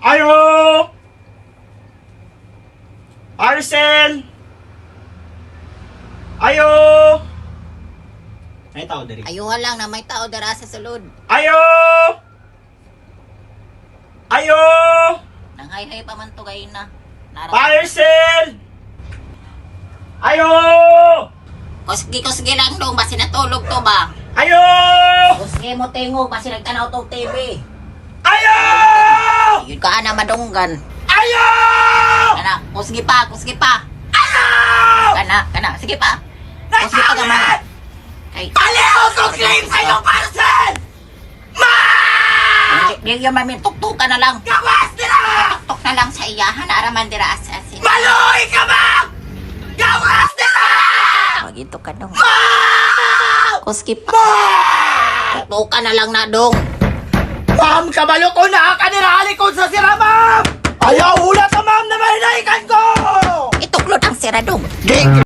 Ayo! Arcel! Ayo! May tao diri. Ayuha lang na may tao dara sa sulod. Ayo! Ayo! Nanghay-hay pa man to gay na. Parcel! Ayo! Kusgi lang dong, basi natulog to ba? Ayo! Kusgi mo tingog, basi nagtanaw to TV. Ayo! Yun ka na madunggan. Ayo! Kana, kusgi pa. Ayo! Kana, sige pa. Kusgi pa gamay. Ay, Aliw ko claim sa iyong parcel! Ma! di yun mamin, tuktukan na lang. Gawas nila! Tuktok na lang sa iyahan, araman dira asasin. Maloy ka ba? Gawas nila! Wag ito ka dong. Ma! Kusgi pa. Ma! Tuktukan na lang na dong. Ma'am, kabalo ko na kanirali ko sa sira, ma'am! Ayaw ulat na, ma'am, na mahinaikan ko! Ituklod ang sira dong. Di